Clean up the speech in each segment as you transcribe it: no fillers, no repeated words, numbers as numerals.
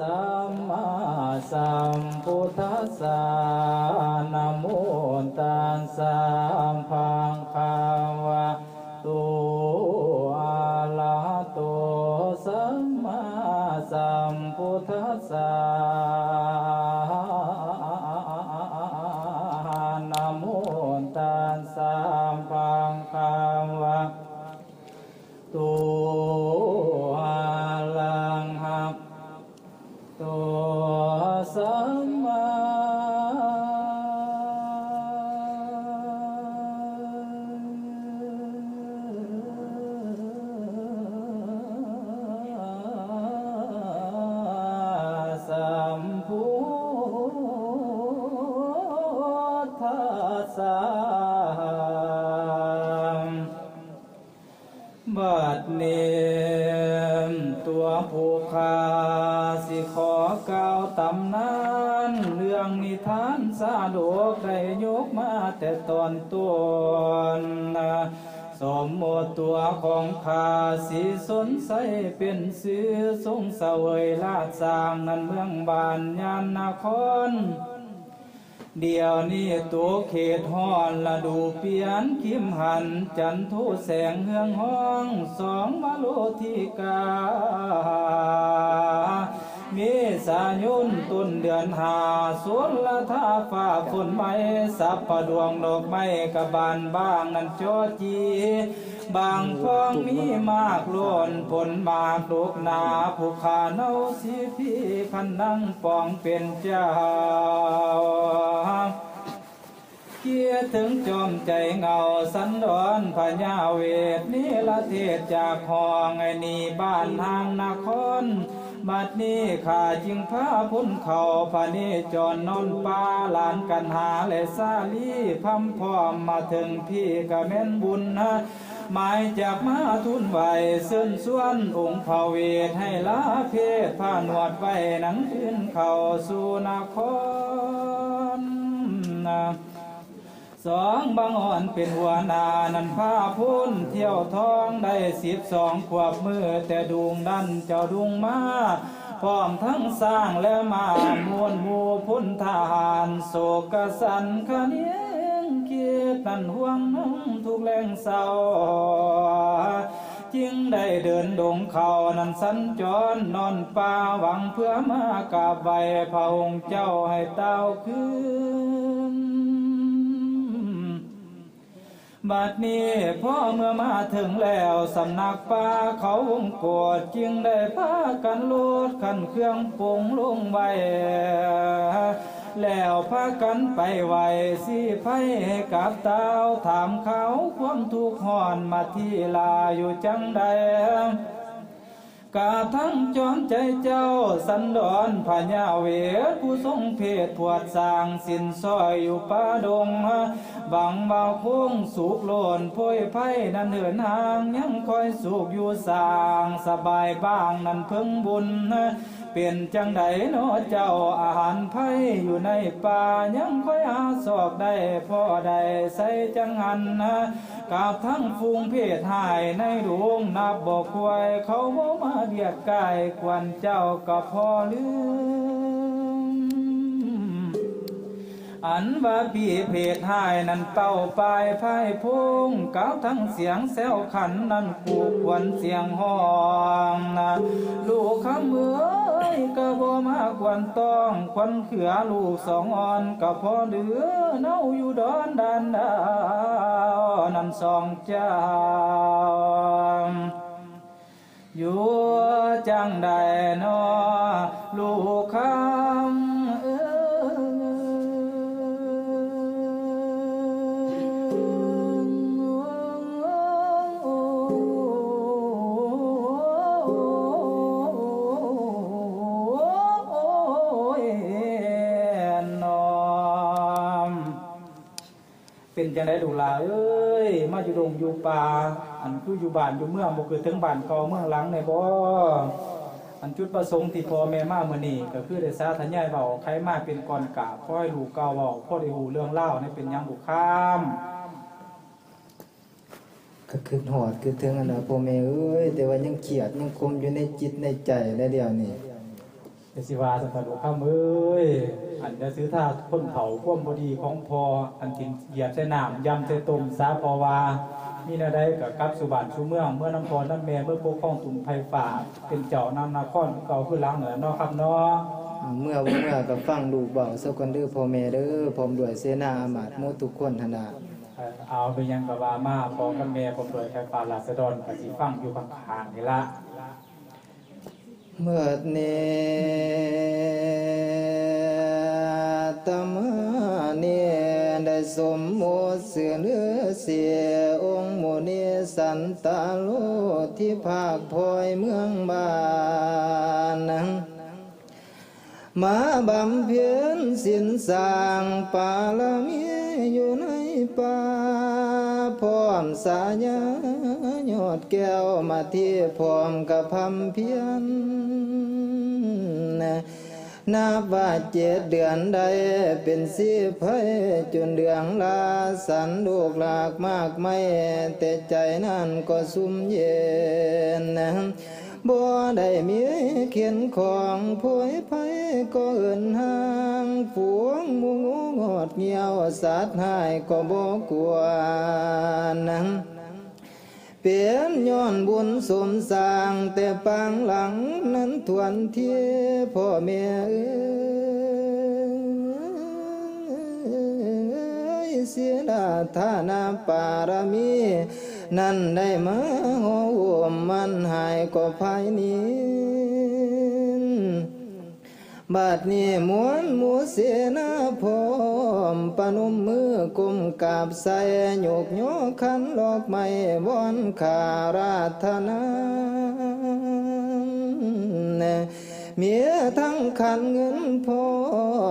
สัมมาสัมพุทธัสสะนะโมตัสสะภะคะวะโตอะระหะโตสัมมาสัมพุทธัสสะนะโมตัสสะภะคะวะโตอะระหะโตสัมมาสัมพุทธัสสะบัดนี้ตัวผู้ข้าสิขอกล่าวตำนานเรื่องนิทานสาดกได้ยกมาแต่ตอนต้นสมมติตัวของข้าสิสนใสเป็นสื่อทรงเสวยราชสร้างนั้นเมืองบานยานนครเดี๋ยวนี้ตัวเขตห้อนละดูเปลี่ยนคิมหันจันทุแสงเฮืองห้องสองวโลธิกามีสายุนต้นเดือนหาสวนละท่าฟ้าฝนไม้สับประดวงดอกไม้กะบานบ้างนั้นจอจีบางฟองมีมากล้นผลมากลูกนาผู้ขาเนาสิพี่คันนั่งปองเป็นเจ้าเกียถึงจอมใจเงาสันดอนพญาเวทนิละเทศจากห้องไอ้นี่บ้านทางนครบัดนี้ข้าจึงพาพ้นเขาพานิจรนอนป่าหลานกันหาและซาลีพัมพร้อมมาถึงพี่กะแม่นบุญนะหมายจากมาทุนไหวเส้นส่วนองค์พระเวทให้ลาเพศผ้าหนวดไว้หนังขึ้นเข้าสู่นครสองบางอ่อนเป็นหัวหน้านันผ้าพุ่นเที่ยวทองได้12 ขวบมือแต่ดุงดันเจ้าดุงมาพร้อมทั้งสร้างและมามวลหมู่พุนทหารโศกสันขะเนียงเกียรนันห่วงน้องทุกแรงเศร้าจึงได้เดินดงเขานั้นสัญจรนอนป่าหวังเพื่อมากราบไหว้พระองค์เจ้าให้เต้าคืนบัดนี้พ่อเมื่อมาถึงแล้วสำนักป่าเขาวงโกดจึงได้พากันโลดขันเครื่องปรุงลงไว้แล้วพากันไปไหวสิไพ่ให้กับเต้าถามเขาความทุกข์ห่อนมาที่ลาอยู่จังใดกาทั้งจอมใจเจ้าสันดอนพญาเวทผู้ทรงเพศผวดสร้างสินซอยอยู่ป่าดงบังบ่าวคงสุกโลนพ้อยไผ่นั่นเหินห่างยังคอยสุกอยู่สร้างสบายบ้างนั่นเพิ่งบุญเป็นจังใดเนาะเจ้าอาหารไผ่อยู่ในป่ายังค่อยหาศอกได้พ่อใดใส่จังหันกับทั้งฟูงเพศหายในดวงนับบอกควายเขาบ่มาเรียกกายควันเจ้าก็พอลืมอันว่าพี่เพศหายนั่นเป่าปลายไพ่พุ่งกับทั้งเสียงแซวขันนั่นกูควนเสียงห้องลูกคำเอ้ยก็บ่มาควนต้องควันเขือลูก2 อ่อนก็พอเหลือเน่าอยู่ดอนดันดาวนั่น2 เจ้าอยู่จังใดนอลูกคำเอ้เป็นจังได๋ลูกหลานเอ้ยมาอยู่ดงอยู่ป่าอันคืออยู่บ้านอยู่เมืองบ่คือถึงบ้านเก่าเมืองหลังในบ่อันจุดประสงค์ที่พ่อแม่มามื้อนี้ก็คือได้สาธยายเว้าใครมาเป็นก่อนกราบขอให้ลูกเก่าเว้าพอได้ฮู้เรื่องราวนี่เป็นหยังบุคามก็คิดฮอดคิดถึงอันน่ะพ่อแม่เอ้ยแต่ว่ายังเครียดยังคมอยู่ในจิตในใจและเดี๋ยวนี้ เดสิวาสันตะลุข้ามเอ้ยอันจะซื้อท่าคนเผาความบดีของพออันทิ้งเหยียบใส่น้ำยำใส่ต้มซาพอว่ามีนาได้กับกับสุบานสุเมืองเมื่อน้ำพรน้ำแม่เมื่อปกครองตุ่มไผ่ฝ่าเป็นเจ้านำนาครเก่าขึ้นหลังเหนือเนาะครับเนาะ เมื่อบ่เมื่อก็ฟังลูกเบาสักคนเด้อพ่อแม่เด้อพร้อมด้วยเสนาอามาตย์หมู่ทุกคนหั่นน่ะ เอาไปยังกับว่ามาพอกับแม่ผมโดยไฟฟ้าราษฎรกับสีฟังอยู่ข้างๆนี่ละ เมื่อเนตมะเนได้สมโมเสือเลือเสียองค์โมเนสันตาโลที่ภาคพลอยเมืองบานนังมาบำเพ็ญสินสร้างปาลมีอยู่ในป่าพร้อมสายายอดแก้วมาที่พร้อมกับพำเพียรนับว่า7 เดือนได้เป็นสิไผจนเดืองลาสันลูกหลากมากไม่แต่ใจนั้นก็สุ่มเย็นบ่ได้มีเขียนของผวยไผก็เอิ้นห่างฝวงหมูงูงอดเหี่ยวสัตว์หายก็บ่กลัวนังเปลี่ยนย้อนบุญสมสร้างแต่ปางหลังนั้นทวนเทียพ่อแม่เสียดาทานาปารมีนั่นได้มาห่วมมันหายก็ภายนี้บัดนี้มวนหมู่เสนาพร้อมปนมมือกุมกราบใส่โยกโยขันลอกไม้วอนขาราธนาเมียทั้งขันเงินพร้อ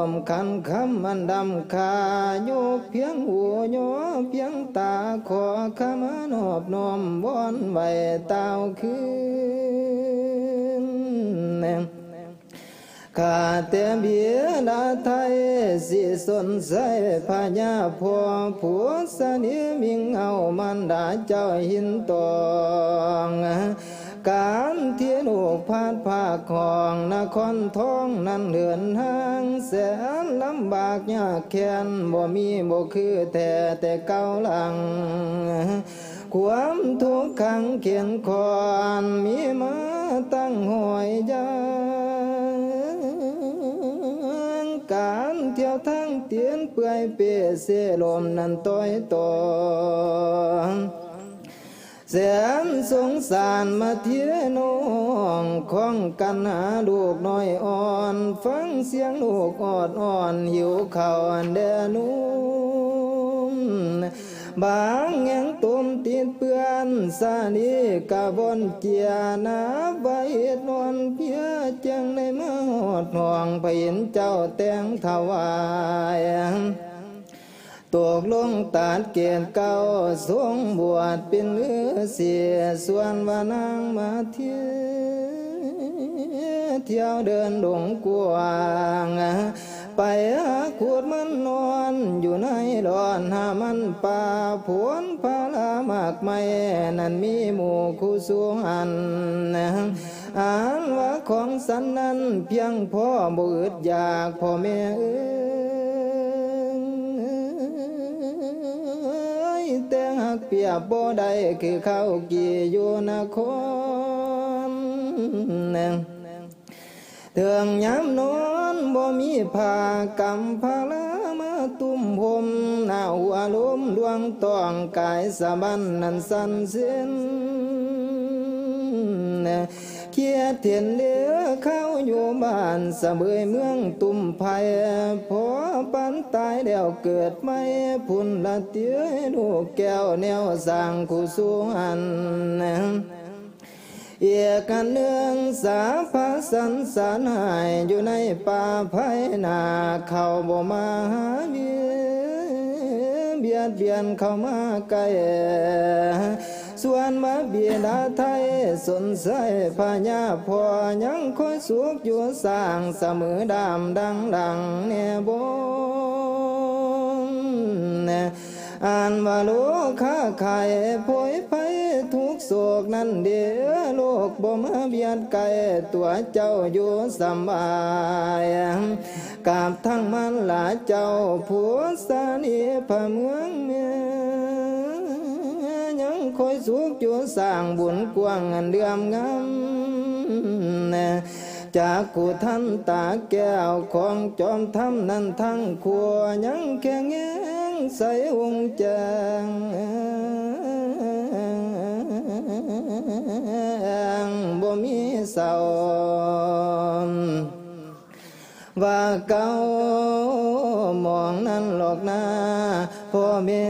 มขันคำมันดำขาโยกเพียงหัวโยเพียงตาขอขมานอบน้อมวอนไว้เต้าคืนข้าแต่เบียดาไทยสิสนใสพญาพ่อผัวสนิมิงเอามันดาเจ้าหินตองการที่ลูกพาดภาคของนครท้องนั้นเหือนห่างแสนลำบากยากแค้นบ่มีบ่คือแต่เก่าหลังความทุกข์ขังเขียนคอนมีมาตั้งหอยยาการเที่ยวทั้งเตียนเปื่อยเปเสลมนั้นต้อยตองแสนสงสารมาเทียน้องของกันหาลูกน้อยอ่อนฟังเสียงลูกออดอ่อนหิวข้าวอันเดนุ่มบางแง่งตุ่มติดเปื้อนสานีกะบนเจียนาใบนอนเพียจังในมาหอดห่วงไปเห็นเจ้าแต่งถวายตกลงตัดเกณฑ์เก่าทรงบวชเป็นฤาษีส่วนว่านางมาเที่ยวเดินดงกว้างไปหาขวดมันนอนอยู่ในดอนหามันป่าผวนพาลามากไม่นั่นมีหมู่คู่สวงอันอ่านว่าของสันนั้นเพียงพ่อบ่อึดอยากพ่อแม่แต่หักเปียบบ่ได้คือเขากี่อยู่นครเถื่องย้ำนอนบ่มีผ้ากำพาลามาตุ้มผมหน้าหัวลมดวงต้องกายสะบันนั้นสั่นเส้นเคียดเถียนเดือเข้าอยู่บ้านสะเบยเมืองตุ่มไผ่พอปันตายแล้วเกิดไม่พุ่นละเตี้ยลูกแก้วแนวสร้างคู่สูงอันเอียกันเนื่องสาพาสันสานหายอยู่ในป่าไผ่นาเข้าบ่มาหาเบียดเบียนเข้ามาใกล้ส่วนมาเบียดาไทยสนใสพญาพ่อยังคอยสุขอยู่สร้างเสมอดำดังแน่บนอ่านว่าโลกค้าขายโพยไผทุก โศกนั้นเด้อโลกบ่มาเบียดไกลตัวเจ้าอยู่สบายกราบทั้งมันหลาเจ้าผัวสานีพระเมืองเมียยังคอยสุขอยู่สร้างบุญกว้างอันเดือมงามจากกูท่านตาแก้วของจอมทำนั้นทั้งขัวยังแข็งแรงใสวงแจงบ่มีเศร้าว่าเก่ามองนั้นหลอกหน้าพ่อแม่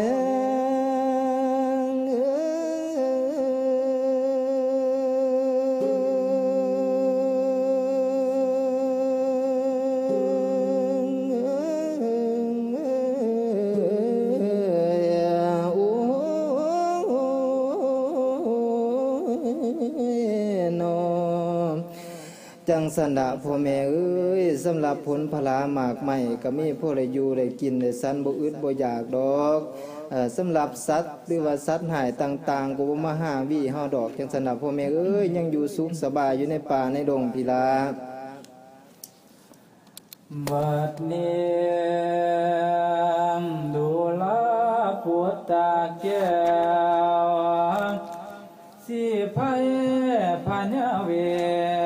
จังสันดาพ่อแม่เอ้ยสำหรับผลพลาหมากใหม่ก็มีพวกได้อยู่ได้กินได้สันบ่อึดบ่อยากดอกสำหรับสัตว์หรือว่าสัตว์หายต่างๆก็บ่มาหาวิเฮาดอกจังสันดาพ่อแม่เอ้ยยังอยู่สุขสบายอยู่ในป่าในดงพิลาบัดนี้ดูแลปุตตะแก้วสิไผพญาเว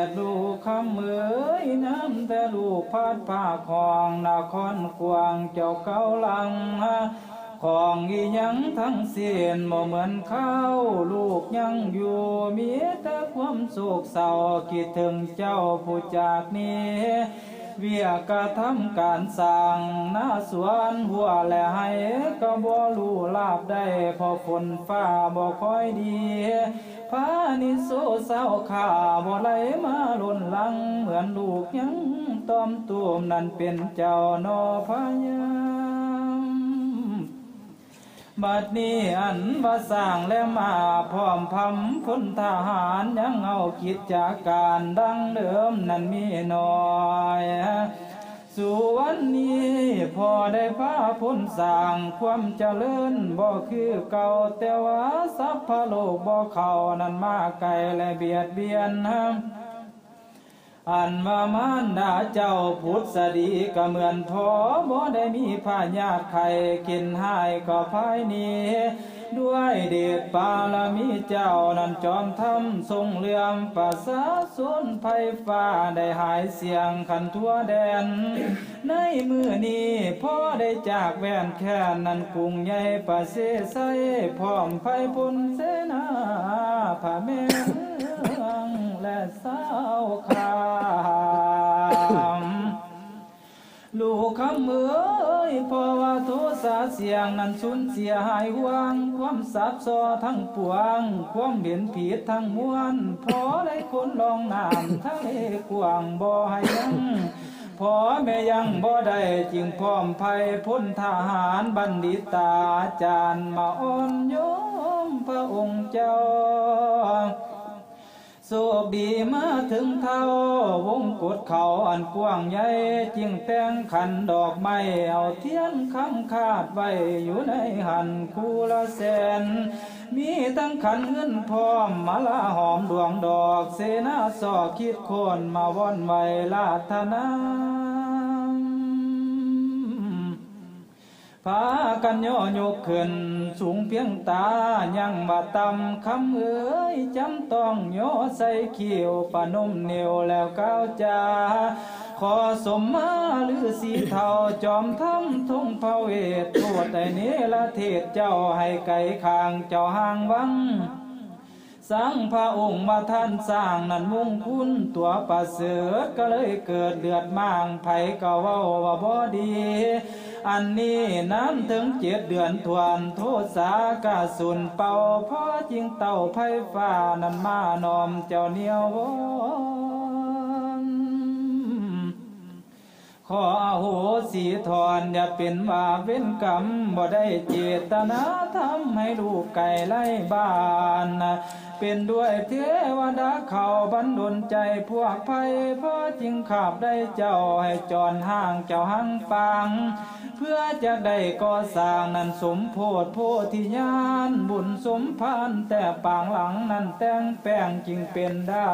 ทลูกคำเอ๋ยน้ำแต่ลูกพัดผ้าของนครกวางเจ้าเก่าลังของอีหยังทั้งสิ้นบ่เหมือนเขาลูกยังอยู่มีแต่ความโศกเศร้าคิดถึงเจ้าผู้จากนี้เวียกระทำการสร้างนาสวนหัวและให้ก็บ่รู้ลาบได้พอฝนฟ้าบ่ค่อยดีพานิโซเศร้าข้าบ่ไหลมาล้นหลังเหมือนลูกยังตอมตุ่มนั่นเป็นเจ้านอพญาบัดนี้อันว่าสร้างและมาพร้อมพำพลทหารยังเอากิจจากการดังเดิมนั้นมีน้อยสู่วันนี้พอได้พาพ้นสร้างความเจริญบ่คือเก่าแต่ว่าสัพพโลกบ่เข้านั้นมาไกลและเบียดเบียนอันมามารดาเจ้าพุทธสดีก็เหมือนพอบ่ได้มีพาญาติใครกินหายก็ภายนี้ด้วยเดชปาลมีเจ้านั้นจอมทำทรงเลื่อมประสาสนไฟฟ้าได้หายเสียงขันทั่วแดนในมือนี้พ่อได้จากแว่นแค่นั้นกรุงใหญ่ประเสไสพร้อมไฟพุนเสนาพระแม่และสาวคามลูกคำเอ๋ยเพราะว่าโทสะเสียงนั้นสูญเสียหายหวังความสับซ้อทั้งปวงความเห็นผิดทั้งมวลพอได้คนลองน้ำทะเลกว้างบ่ให้ยังพอแม่ยังบ่ได้จึงพร้อมภัยพ้นทหารบัณฑิตาอาจารย์มาอ่อนโยมพระองค์เจ้าโชคดีมาถึงเท่าวงกดเขาอันกว้างใหญ่จึงแต่งขันดอกไม้เอาเทียนคำคาดไว้อยู่ในหันคู่ละแสนมีทั้งขันเงินพร้อมมาลาหอมดวงดอกเสนาสอคิดโคนมาว่อนไว้ลาธนาพากันย่อยกขึ้นสูงเพียงตายังบาต่ำคำเอ๋ยจำต้องย่อใส่เขียวปนมเหนียวแล้วก้าวจาขอสมมาหรือสีเทาจอมทำทงพระเวทโทษแต่นี้ละเทศเจ้าให้ไก่คางเจ้าห่างวังสังพระองค์มาท่านสร้างนั้นมุ่งคุณตัวประเสริฐก็เลยเกิดเดือดมางไผก็เว้าว่าบ่ดีอันนี้น้ำถึง7 เดือนทวนโทษสากาสุนเป่าพอจิงเต่าไผฟ้านั้นมานอมเจ้าเหนียววอน ขออโหสิทรอย่าเป็นบาปเว้นกรรมบ่ได้เจตนาทำให้ลูกไก่ไล่บ้านเป็นด้วยเทวดาเขาบันดลใจพวกภัยเพราะจึงขับได้เจ้าให้จรห่างเจ้าหังปังเพื่อจะได้ก่อสร้างนั้นสมโพธิโพธิญาณบุญสมพานแต่ปางหลังนั้นแต่งแป้งจึงเป็นได้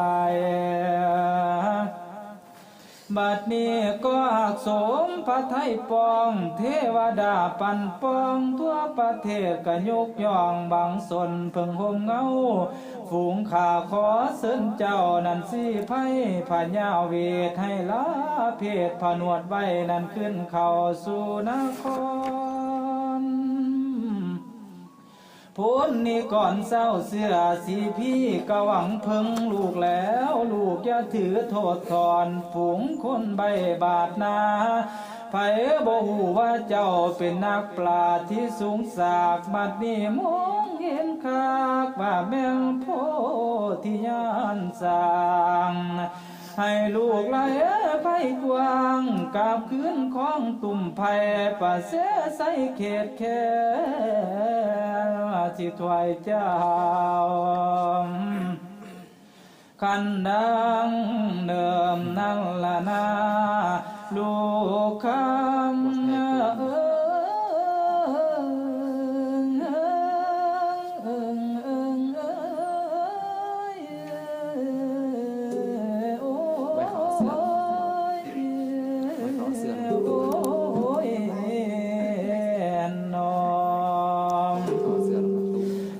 บัดนี้ก็อักสมพระไทยปองเทวดาปันปองทั่วประเทศก็ยกย่องบางสนเพิ่งห่มเงาฝูงข่าขอเสินเจ้านั้นสิไพ่พญาเวทให้ละเพศผนวดไว้นั้นขึ้นเข้าสู่นครพ้นนี้ก่อนเศร้าเสื้อสีพี่ก็หวังเพิ่งลูกแล้วลูกอย่าถือโทษทอนฝูงคนใบบาดนาไผบ่ฮู้ว่าเจ้าเป็นนักปราชญ์ที่สูงสากบัดนี้มองเห็นคักว่าแม่นโพธิญาณสร้างให้ลูกไหลไปกว้างกลับคืนของตุ่มไผ่ป่าเสใสเขตแค่สิถวายเจ้าคันดังเดิมนั่นละนาลูกคำ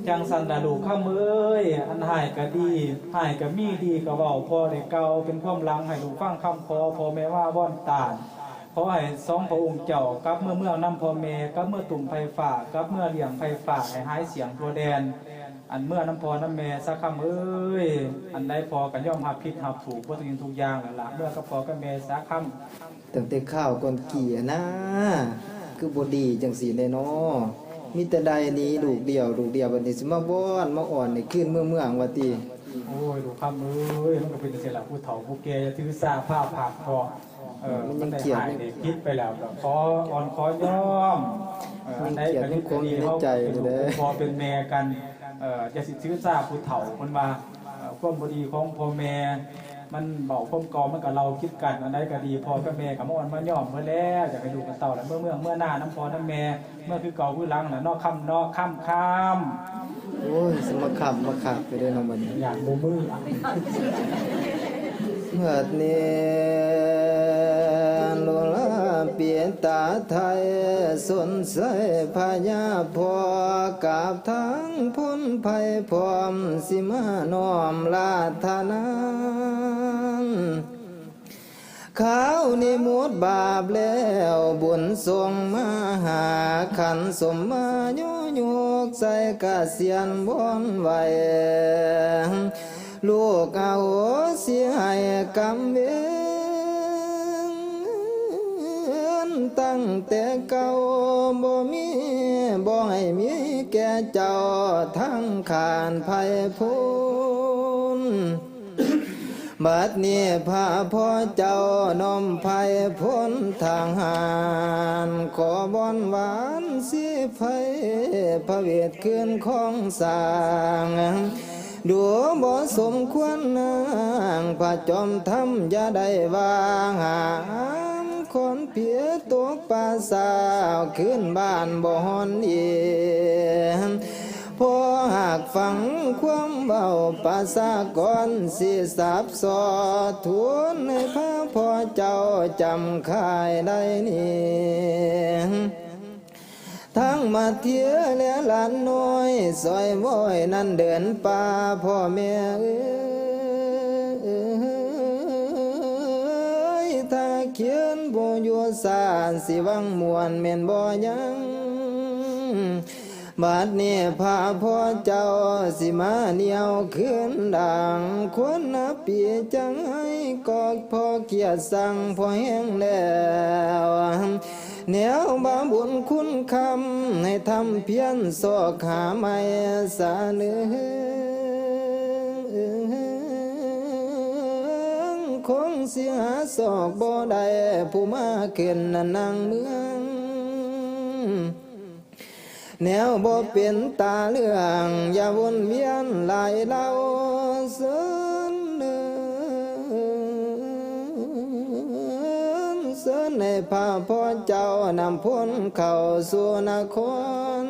จังสันดาลูกข้าเอ้ยอันหายก็ดีหายก็มีดีก็เว้าพอได้เก่าเป็นความหลังให้ลูกฟังคำพอแม่ว่าบ่อนตาลขอให้สองพระองค์เจ้ากับเมื่อนำพ่อแม่กับเมื่อตุ่มไฟฝ่ากับเมื่อเลี้ยงไฟฝ่าให้หายเสียงทั่วแดนอันเมื่อน้ำพอน้ำแม่สักคำเอ้ยอันใดพอกันย่อมหับผิดหับถูกบ่ทุกอย่างนั่นล่ะเมื่อก็พอกับแม่สักคำตั้งแต่ข้าวก่อนกี่นะคือบ่ดีจังซี่แน่เนาะมีแต่ใดนี้ลูกเดียวบัดนี้สิมาบ้อนมาอ่อนนี่ขึ้นเมืองว่าติโอ้ยลูกคำเอ้ยมันก็เป็นจังซี่ล่ะผู้เฒ่าผู้แก่ถือสาผ้าผากพอมันได้หายได้คิดไปแล้วก็ขออ่อนขอยอมมันได้ก็คงในใจเลยพอเป็นแม่กันจะสิถือสาผู้เฒ่าเพิ่นว่าความบ่ดีของพ่อแม่มันเบาความกอมันกับเราคิดกันอันใดก็ดีพอกับแม่กับม่อนมาย่อมเมื่อแล้วอยากให้ลูกกับเต่าแล้วเมื่อหน้าน้ำพอน้ำแม่เมื่อคือเก่าคือหลังน่ะนอกค่โอ้ยสมาขับมาขับไปด้วยน้องบัดนี้อยากบ่มือเมื่อนี้โลลาเปลี่ยนตาไทยสนใสพญาพอกับทั้งพ้นภัยพร้อมสิมาน้อมลาธนาข้าวนิมุตบาปแล้วบุญทรงมาหาขันสมมายุกใส่กะเสียนบนไว้ลูกเอาเสียให้กรรมเวรตั้งแต่เก่าบ่ให้มีแก่เจ้าทั้งขานภัยพ้นบัดนี้พาพ่อเจ้านมภัยพ้นทางหานขอบอนหวานสิไฟพระเวทขึ้นของสร้างดูบ่สมควรนางพระจอมทำอย่าได้วางหามคนเพียตกป่าสาวขึ้นบ้านบ่ฮอนอีพอหากฟังความเบาภาษากรสิสับสอทวนในพระพ่อเจ้าจำค่ายได้นี่ทั้งมาเที่ยและหลานน้อยซอยว้อยนั่นเดินป่าพ่อแม่ถ้าเขียนบ่อยู่สานสิวังมวนแม่นบ่ยังบัดนี้พาพ่อเจ้าสิมาเหนียวขึ้นดังควรนับปีจังให้กอกพ่อเกียรติสั่งพ่อแห้งแล้วแนวบาบุญคุณคำให้ทำเพียรสอกหาไม่สาเนื้อ คงเสียหาศอกบ่ได้ผู้มาขึ้นนั่งเมืองแนวบ่เป็นตาเรื่องอย่าวนเวียนหลายเล่าเสินในพาพ่อเจ้านำพ้นเข้าสู่นคร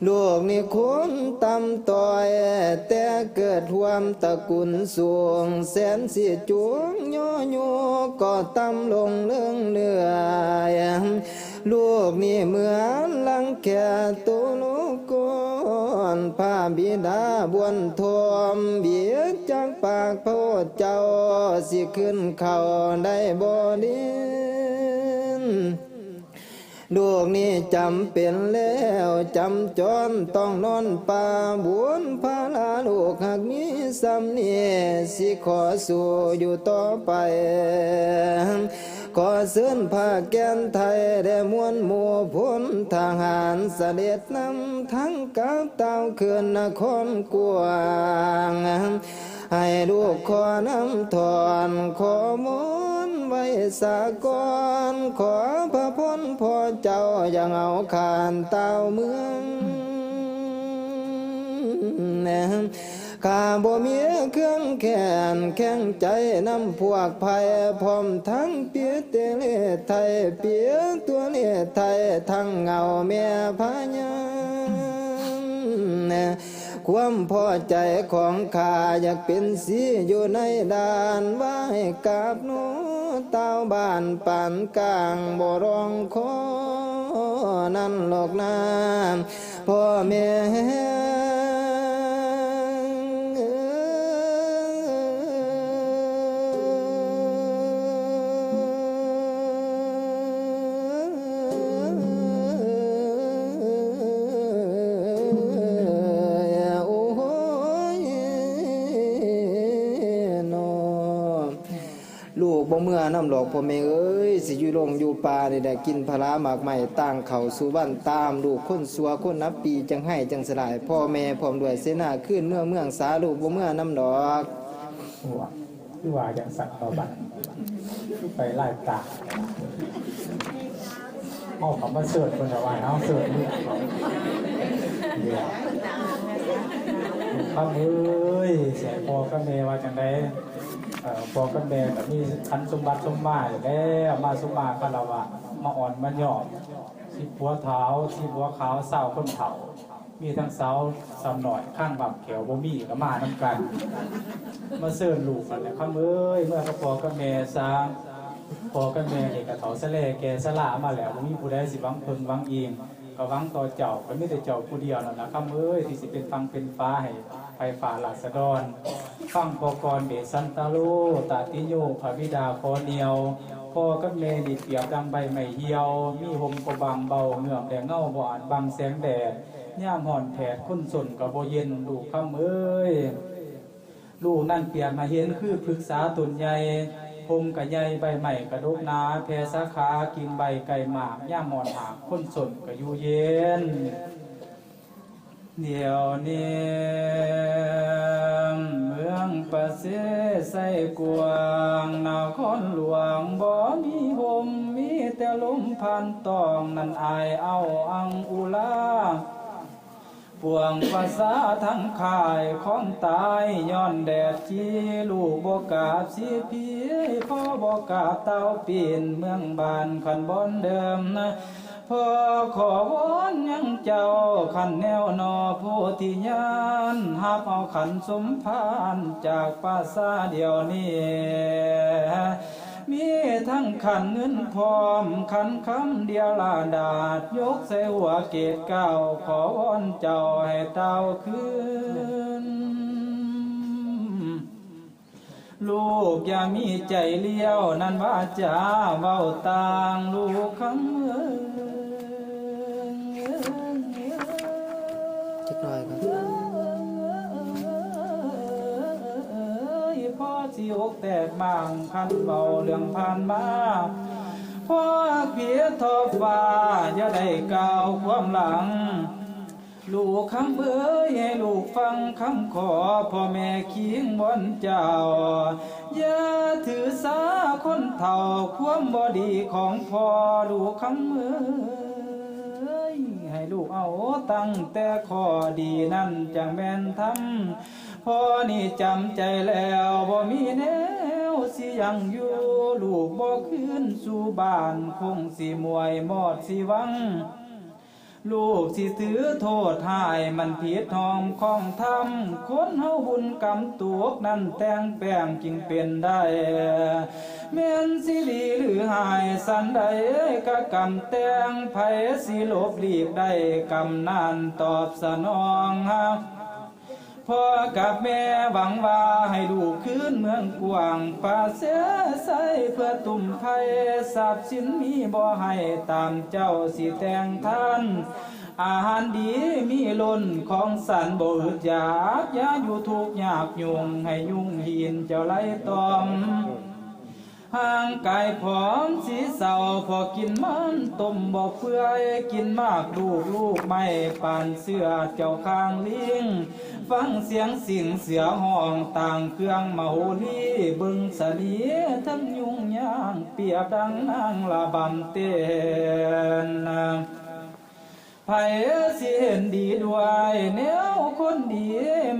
ลูกนี่คนตำต่อยแต่เกิดหวมตระกุลสูงแสนสิจวงย่อโยก็ตำลงเรื่องเนื่อยลูกนี่เหมือนลังแค่ตุลูกก่อนพาบิดาบวนทวมเบียดจากปากพ่อเจ้าสิขึ้นเขาได้บ่ดีลูกนี่จำเป็นแล้วจำจนต้องนอนป่าบุญพาลาลูกหากมีสำเนียสิขอสู่อยู่ต่อไปขอเสื้นผ้าแกนไทยได้มวลหมู่พลทหารเสด็จนำทั้งกับเต้าคืนนครกวางให้ลูกขอนำถอนขอมนไว้สากรขอพระพรพ่อเจ้าอย่างเอาขานเต้าเมืองข้าบ่มีเครื่องแขนแข็งใจนำพวกภัยพร้อมทั้งเปียเตเลไทยเปียตัวเลไทยทั้งเงาแม่พญาความพอใจของข้าอยากเป็นสีอยู่ในด่านไว้กับหนูเต้าบ้านปานกลางบ่ร้องขอนั่นหรอกนะพ่อแม่บ่เมื่อน้ำหลอกพ่อแม่เอ้ยสิอยู่ลงอยู่ป่าได้กินพลาหมากใหม่ต่างเขาสู่บ้านตามลูกคนสัวคนนับปีจังให้จังสลายพ่อแม่พร้อมด้วยเสนาขึ้นเมืองสาลูกบ่เมื่อน้ำดอกคือว่าอย่างสัตว์ต่อบัตรไปไล่ตาเอาคำว่าเสิร์ชคนละวันเอาเสิร์ชนี่เดี๋ยวข้าเอ้ยเสียพอกับแม่ว่าจังไดพอกับแม่แบบมีคันสมบัติสมมาแล้วมาสมมาก็เราว่ามาอ่อนมาหยอบสิหัวเท้าสิหัวขาวเศร้าคนเฒ่ามีทั้งเสาสาวหน่อยข้างบักเขียวบ่มีก็มาน้ำกันมาเสิร์ชลูกกันแล้วข้าเอ้ยเมื่อก็พอกับแม่ซาพอกับแม่เด็กกับเฒ่าสะเลแกสละมาแล้วบ่มีผู้ใดสิหวังเพิ่งหวังอิงก็หวังต่อเจ้าก็มีแต่เจ้าผู้เดียวนั่นล่ะข้าเอ้ยที่สิเป็นฟังเป็นฟ้าให้ไปฝ่าราษฎรฟังพอกรเดชสันตาโลตาติโยพระบิดาคอเนียวพ่อกับแม่นี่เปรียบดังใบไม้เหี่ยวมีห่มก็บางเบาเหงื่อแต่เงาบ่อาจบังแสงแดดย่ามห่อนแผดคนสนก็บ่เย็นลูกคำเอ้ยลูกนั่นเปรียบมาเห็นคือพฤกษาต้นใหญ่พงกะใหญ่ใบไม้กระดกหนาแผ่สาขากิ่งใบไก่หมากย่ามห่อนหากคนสนก็อยู่เย็นเดี๋ยวนี้เมืองประเสใส่กวางนครหลวงบ่มีห่มมีแต่ลมพันตองนั่นอายเอาอังอุลาปวงภาษาทั้งข่ายของตายย้อนแดดจีลูกบ่กาบสีพีพ่อบ่กาบเต้าปีนเมืองบ้านขันบอนเดิมนะพ่อขอวอนยังเจ้าขันแนวนอผู้ที่ยานหับเอาขันสมพานจากภาษาเดียวนี้มีทั้งขันเงินพร้อมขันคำเดียวลาดาดยกใส่หัวเกศเก้าขอวอนเจ้าให้เต้าคืนลูกอย่ามีใจเลี้ยวนั่นว่าจะเว้าต่างลูกคำเอ้จักหน่อยครับพ่อสิอกแตกบางคันเบาเรื่องผ่านมาพ่อเพียทอฟ้าอย่าได้กล่าวความหลังลูกคำเอ้ยให้ลูกฟังคำขอพ่อแม่คิงบนเจ้า อย่าถือสาคนเฒ่าความบ่ดีของพ่อลูกคำเอ้ยให้ลูกเอาตั้งแต่ข้อดีนั่นจังแม่นทำพ่อนี่จำใจแล้วบ่มีแนวสิยังอยู่ลูกบ่คืนสู่บ้านคงสิมวยมอดสิวังลูกสิถือโทษหายมันผิดทองของทำคนเฮาบุญกรรมตัวนั้นแต่งแปลงจึงเป็นได้แม่นสิดีหรือหายสันใดก็กรรมแต่งไผสิลบหลีกได้กรรมนานตอบสนองพ่อกับแม่หวังว่าให้ลูกคืนเมืองกว้างป่าเสียใสเพื่อตุ่มไผ่ทรัพย์สินมีบ่ให้ตามเจ้าสิแต่งท่านอาหารดีมีล้นของสันบ่อึดอยากอย่าอยู่ทุกข์ยากยุ่งให้ยุ่งหินเจ้าไล่ตอมห่างกายผอมสีเศร้าพอกินมันต้มบ่เปื่อยกินมากลูกไม่ปานเสื้อเจ้าข้างลิงฟังเสียงสิ่งเสือห้องต่างเครื่องมาโหลีบึงสลีทั้งยุ่งยางเปียบดังนางละบำเต้นไผสิเห็นดีด้วยแนวคนดี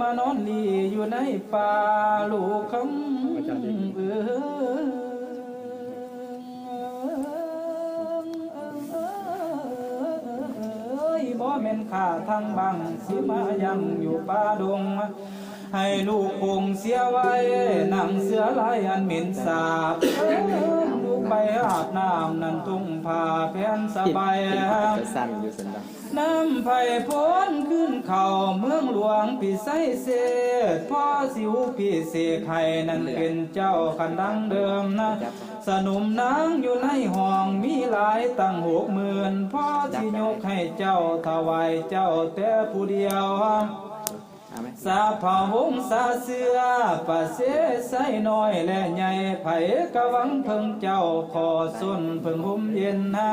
มานอนลีอยู่ในป่าลูกคำบ่แม่นข้าทั้งบังสิมายังอยู่ป่าดงให้ลูกคงเสียไว้นำเสือลายอันเหม็นสาบลูกไปอาบน้ำนั่นทุ่งผ้าแผ่นสบายน้ำไผ่พ้นขึ้นเข่าเมืองหลวงพี่ไสเสดพ่อสิวพี่เสกให้นั่นเป็นเจ้าคันดังเดิมนะสนุมนางอยู่ในห้องมีหลายตั้ง60,000พ่อสิยกให้เจ้าถวายเจ้าแต่ผู้เดียวสาผาหงสาเสือป่าเสใส่น้อยและใหญ่ไผ่กะวังเพิ่งเจ้าขอสุนเพิ่งห่มเย็นนะ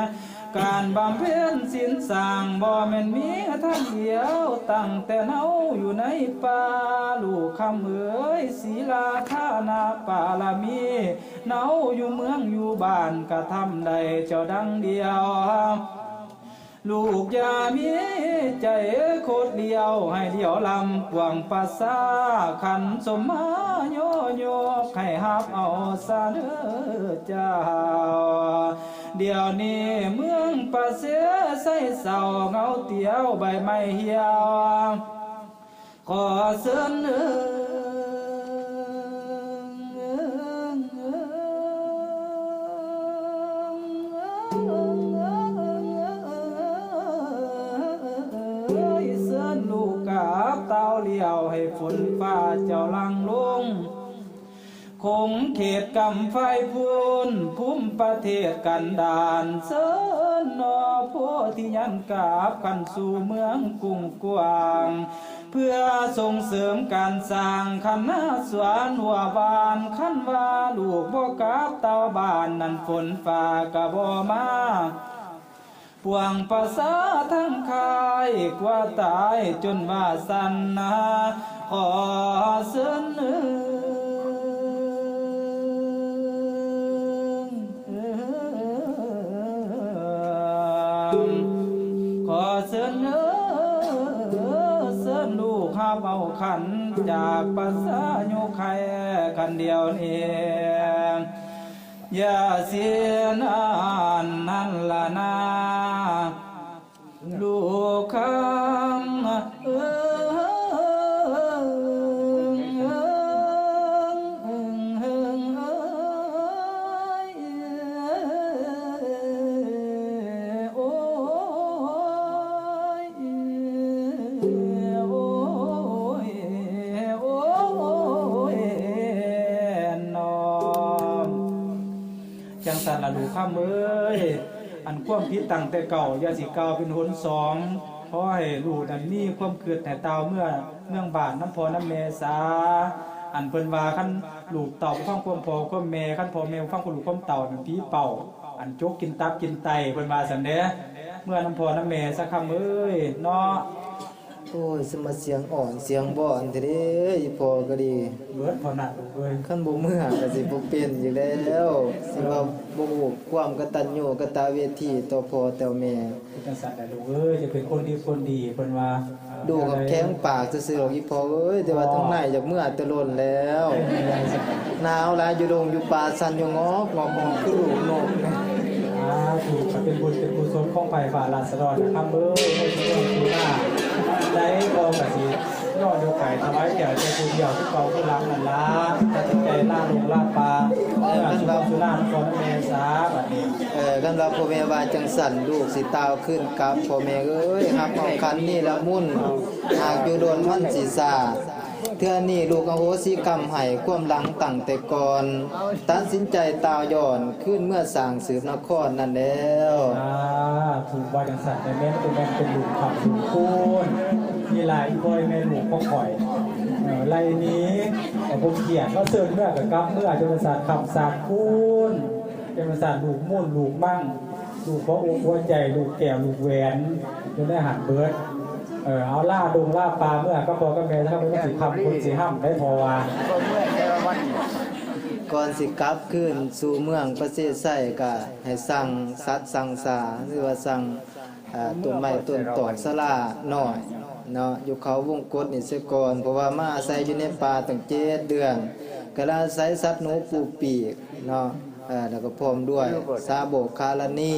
การบำเพ็ญศีลสร้างบ่แม่นมีท่านเดียวตั้งแต่เฮาอยู่ในป่าลูกคำเอ๋ยศีลาทานาปาลามีเนาอยู่เมืองอยู่บ้านกะทำได้เจ้าดังเดียวลูกอย่ามีใจโคตรเดียวให้เดียวลำกวางภาษาขันสมมาโยโยให้ฮับเอาซาเด้อเจ้าเดี๋ยวนี้เมืองป่าเสียใส่เศร้าเงาเตียวใบไม้เหี่ยวขอเสนอลูกกับเต้าเลี้ยวให้ฝนฟ้าเจ้าลังลงคงเขตกำไฟพูนพุ่มประเทศกันดานเสินนอโพธิยันกาบกันสู่เมืองกุ้งกวางเพื่อส่งเสริมการสร้างคณะสวนหัวบานขันว่าลูกบ่กับเต้าบ้านนั้นฝนฟ้ากะบ่มาปวงภาษาทั้งคายกว่าตายจนว่าสันนาขอเสนอขอเสนอเสนลูกข้าเอาขันจากภาษาโยไข่กันเดียวนี้อย่าเสียนานนั่นละนาลูกคำจังสันละลูกข้ามเอ้ยอันความผิดตั้งแต่เก่าอย่าสิเก่าเป็นหนสองเพราะให้ลูกนั้นมีความเกิดแต่เตาเมื่อเมืองบาทน้ำพอน้ำเมษาอันเพิ่นว่าคันลูกเต่าฟังความพอความแม่คันพอแม่ฟังความลูกความเต่านั่นผีเป่าอันจกกินตับกินไตเพิ่นว่าซั่นเด้เมื่อน้ำพอน้ำแม่สักคำเอ้ยเนาะ โอ้ยสมาเสียงอ่อนเสียงบ่อนเด้อีพอก็ดี เบิดพอหนักลูกเอ้ย คันบ่เมื่อก็สิบ่เป็นอยู่แล้วสิว่าบ่ฮู้ความกตัญญูกตเวทีต่อพ่อต่อแม่ เป็นจังซั่นแหละลูกเอ้ยจะเป็นคนดีคนดีเพิ่นว่า ดูกับแข้งปากซื่อๆหรอกอีพอเอ้ยแต่ว่าทั้งในจากเมื่อแต่ล้นแล้วหนาวหลายอยู่ดงอยู่ป่าสั่นอยู่งอกงอกคือลูกนก ถูกเป็นบุญเป็นกุศลของไฟฝ่าลาสดอนนะครับเอ้ยให้ทุกคนดูหน้าได้บอกกับสิยอดเดียวไก่ถวายแก่ใจผู้เดียวที่เก่าผู้รักนั่นละตัดสินใจล่าลงล่าปลาเมื่อสุภาพสุรานครแม่สาบัดนี้ กันว่าพ่อแม่ว่าจังสั่นลูกสิตาวขึ้นกับพ่อแม่เอ้ยฮักเอาคันนี่ละมุ่นหากอยู่โดนมันสิซาเทื่อนี้ลูกอโหสิกรรมให้ความหลังตั้งแต่ก่อนตัดสินใจตาวย้อนขึ้นเมื่อสร้างสืบนครนั่นแล้ว ถูกว่าจังสัตว์ในแม่เป็นลูกขับลูกคูนมีหลายคอยแม่ลูกก็ข่อยไรนี้แต่ผมเขียนก็เสิร์ฟเมื่อกับกับเมื่อจนศาสตร์ขับศาสตร์คูนเป็นศาสตร์ลูกมุ่นลูกมั่งลูกพระองค์หัวใจลูกแก้วลูกแหวนจนได้หักเบิร์ดเอาล่าดงล่าปลาเมื่อก็พอก็แม่ถ้าไม่สิทำคนสิห้ำได้พอว่า ก่อนสิกลับขึ้นสู่เมืองประเทศไทยก็ให้สั่งสัตว์สั่งสาหรือว่าสั่งต้นไม้ต้นตอกสลาหน่อยเนาะอยู่เขาวงกฏนี่เสียก่อนเพราะว่ามาอาศัยอยู่ในป่าตั้ง7 เดือนก็ได้อาศัยสัตว์หนูปูปีกเนาะแล้วก็พร้อมด้วยซาโบกคาลานี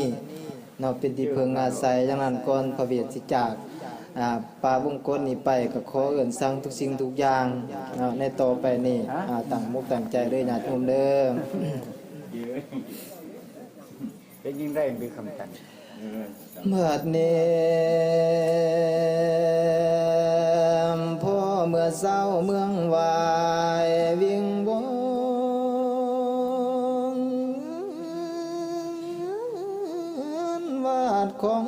เนาะเป็นที่เพิ่งอาศัยอย่างนั้นก่อนพระเวทสิจากป่าวงกฏนี้ไปก็ขอเอิ้นสั่งทุกสิ่งทุกอย่างเนาะในต่อไปนี่ตั้งมุกตั้งใจเด้อญาติโยมเด้อ เป็นยิ่งได้เป็นคำกัน เมื่อนี้พ่อเมื่อเศร้าเมืองวายวิ่งวอนวาดของ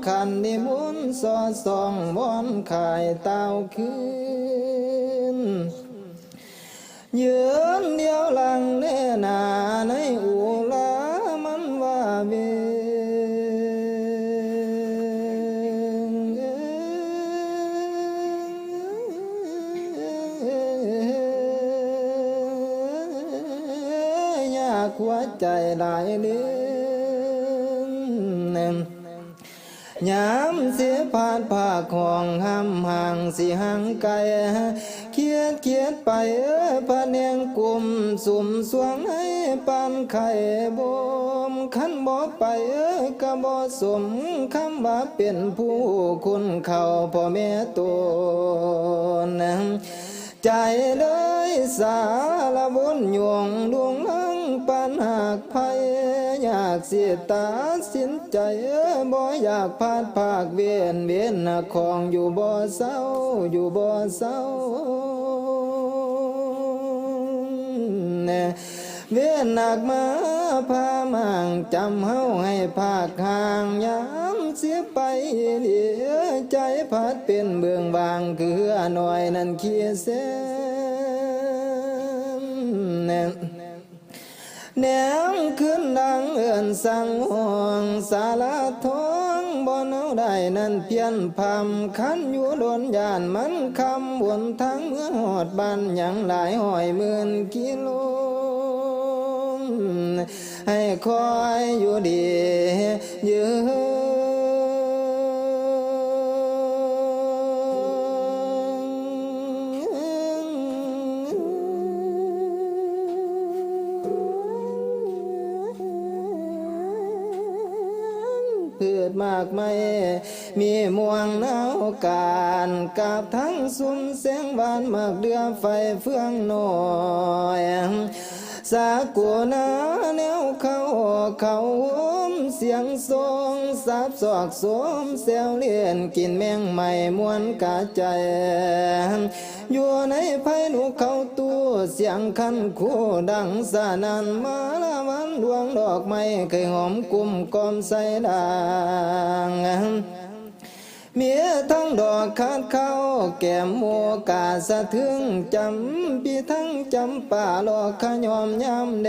ขันนิมนต์สอดส่องวอนขายเต้าคืนยืนเดียวหลังเนนาในอูลามันว่าเวอยากหัวใจหลายเดือนยามเสียผาดผ้าของห้ำห่างสิห่างไกลเคียดไปพะเนียงกลุ่มสุ่มสวงให้ปานไข่บ่มขันบ่ไปก็บ่สมคำว่าเป็นผู้คุณเขาพ่อแม่ตนใจเลยสารบุญหยวงดวงนังปันหักไผอยากเสียตาสินใจบ่อยากพาดภาคเวียนของอยู่บ่เศร้าอยู่บ่เศร้าเวียนหนักมาพามั่งจำเฮาให้ภาคห่างยามเสียไปเหลือใจพัดเป็นเบื้องบางคือหน่อยนั้นเคียเส้นแนมขึ้นดังเอื่นสั่งห่วงสาลาท้องบ่เนาได้นั่นเพียนพำคันอยู่โดนยานมันคำวนทางเมื่อหอดบ้านยังหลายหอยหมื่นกิโลให้คอยอยู่ดียืพืชมากไม่มีม่วงหนาวการกับทั้งสุมเสียงบานมากเดือไฟเฟืองน้อยสากัวนาแนวเขาเสียงทรงสับสอกสมเซลเลียนกินแมงใหม่มวนกะใจอยู่ในไผ่หนูเขาตัวเสียงคันคู่ดังสานันมาละวันดวงดอกไม้เคยหอมกุมกอมใส่ดังเมียทั้งดอกขาดเข้าแก้มโมกาสะทึงจำปีทั้งจำป่าหลอกขยอมยำแด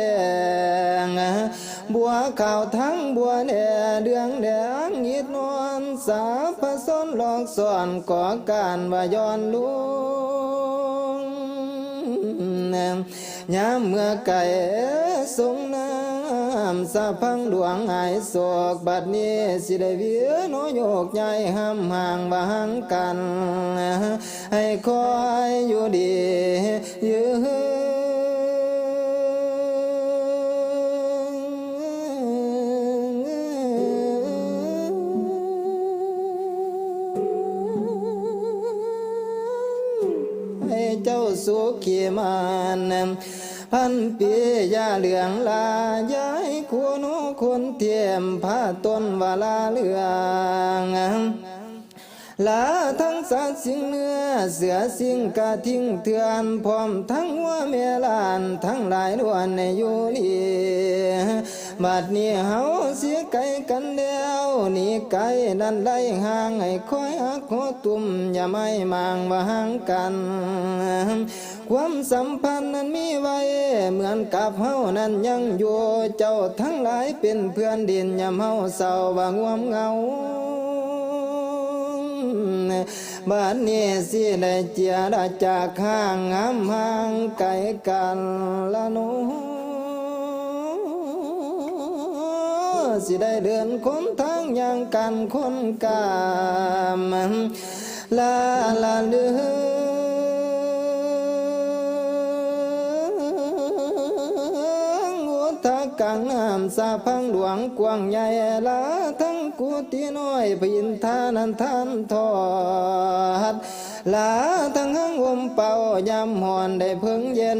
ง บัวขาวทั้งบัวแดงเดืองแดงยิดนวลสาพะซ้อนหลอกสอนก่อการว่าย้อนลุงยามเมื่อไก่สงน้ำสะพังหลวงหายโศกบัดนี้สิได้เวียนโยกใหญ่ห้ำห่างบางกันให้คอยอยู่ดียืให้เจ้าสุขีมันพันปียาเหลืองลาย้ายควโนคนเทียมผ้าต้นวาลาเหลืองลาทั้งสัตว์สิ่งเนื้อเสือสิ่งกะทิ้งเถื่อนพร้อมทั้งหัวเมลานทั้งหลายล้วนในอยู่ลีบัดนี้เฮาเสียไกลกันแล้วนี่ไกลนั่นไล่ห่างให้คอยหักหัวตุ่มอย่าไม่มางว่าห่างกันความสัมพันธ์นั้นมีไว้เหมือนกับเฮานั้นยังอยู่เจ้าทั้งหลายเป็นเพื่อนดินยามเฮาเศร้าว่างวมเงาบ้านนี้สิได้เจียดาจากข้างงามห่างไกลกันละโนสิได้เดินคนทางอย่างกันคนกามลาเลืองอุทากังน้ำสาพังหลวงกว้างใหญ่ลาทั้งกุฏิน้อยพินทานันทันทอดลาทั้งหังวมเป่ายำหอนได้เพิ่งเย็น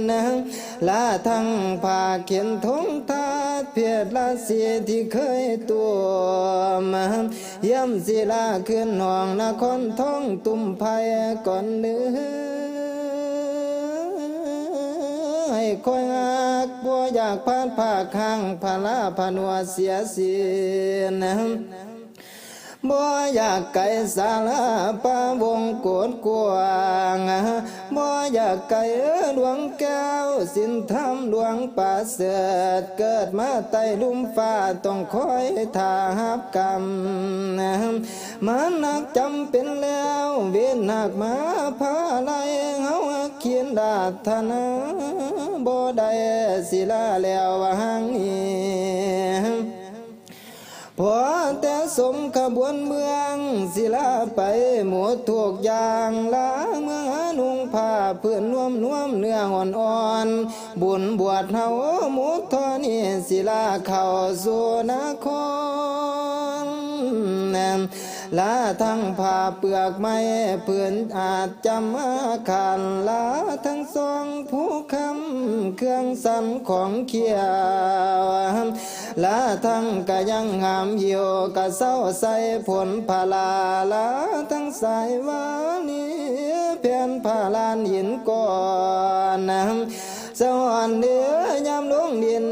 ลาทั้งผ้าเขียนทงทาดเพียรลาเสียที่เคยตัวมาย่ำศิลาขึ้นห้องนครท้องตุ่มภัยก่อนเนื้อให้คอยหักบัวอยากพานผ้าข้างพาลาพนัวเสียเสียนะบ่อยากไก่สาลาป่าวงโกดกวางบ่อยากไก่ดวงแก้วสินธรรมดวงป่าเสดเกิดมาใต้ลุ่มฟ้าต้องคอยท่าหับกรรมมันนักจำเป็นแล้วเวียนหนักมาพาไล่เฮาเขียนดาธนาบ่ได้ศิลาแล้วว่าหังนี้พอแต่สมขบวนเมืองศิลาไปหมดทุกอย่างลาเมืองนุ่งผ้าเพื่อนน่วมเนื้ออ่อนบุญบวชเฮาหมุดทอนี่ศิลาเข้าสู่นครลาทั้งผ้าเปลือกไม้เพื่อนอาจจำอาคันลาทั้งสองผู้คำเครื่องสันของเขียวลาทั้งกะยังหามเหี่ยวกะเศร้าใส่ผลพาลาลาทั้งสายวานีเพียนพาลานหินก่อนสวรรค์เดือยามลงดิน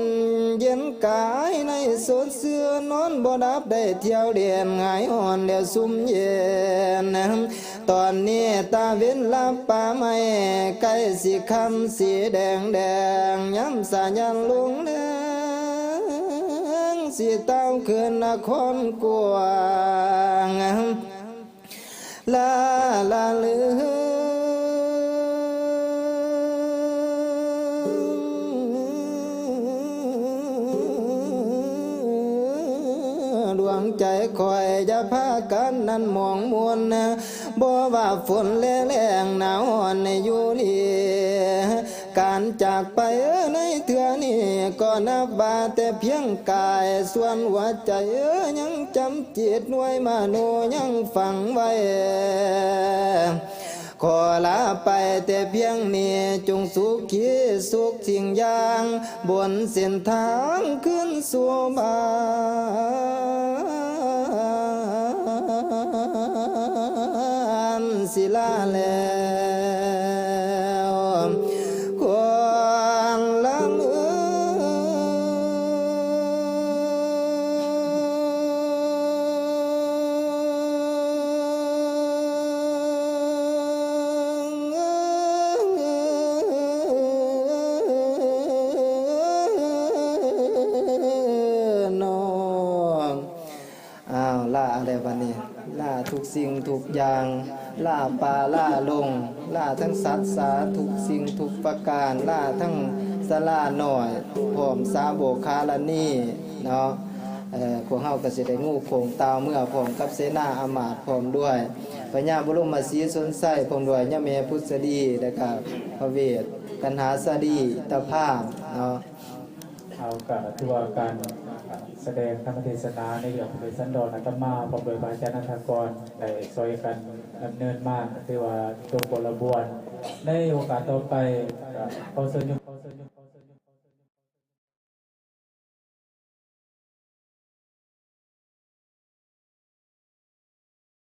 เย็นกายในสดเสื้อนอนบ่ดับได้เที่ยวเดียนหายอ่อนเดียวซุ่มเย็นตอนนี้ตาเว้นลับป่าไม้ใกล้สีคำสีแดงย้ำสายันลุงเดืองสีเต้าคืนนครกวางลาเลือดวงใจคอยจะพากันนั้นมองมวลบ่ว่าฝนแรงหนาวอ่อนในอยู่ลีการจากไปในเถื่อนี้ก็นับว่าแต่เพียงกายส่วนหัวใจยังจำจิตหน่วยมโนยังฝังไว้ขอลาไปแต่เพียงนี้จงสุขีสุขสิ่งอย่างบนเส้นทางขึ้นสู่บ้านศิลาแล้วควรละเมือง ดวงใจคอยจะพากันนั้นมองมวลบ่ว่าฝนแรงหนาวอ่อนในอยู่ลีการจากไปในเถื่อนี้ก็นับว่าแต่เพียงกายส่วนหัวใจยังจำจิตหน่วยมโนยังฝังไว้ขอลาไปแต่เพียงนี้จงสุขีสุขสิ่งอย่างบนเส้นทางขึ้นสู่บ้านศิลาแล้วควรละเมือง สิ่งทุกอย่างล่าป่าล่าลงล่าทั้งสัตว์สาทุกสิ่งทุกประการล่าทั้งสลาหน่อยพร้อมสาโบคาลานีเนาะพวกเฮาก็สิได้งูโขงตาวเมื่อพร้อมกับเสนาอามาตย์พร้อมด้วยพญาบรมศรีสนไส้พร้อมด้วยยะเมพุทธดีแล้วก็พระเวทกันหาสดีตะภาพเนาะเอากะตัวการแสดงธรรมเทศนาในเรื่องเป็นสันดอนอาตมาพร้อมโดยพระอาจารย์นันทกรได้ซอยกันดำเนินมาถือว่าจบกระบวนในโอกาสต่อไปขอเชิญ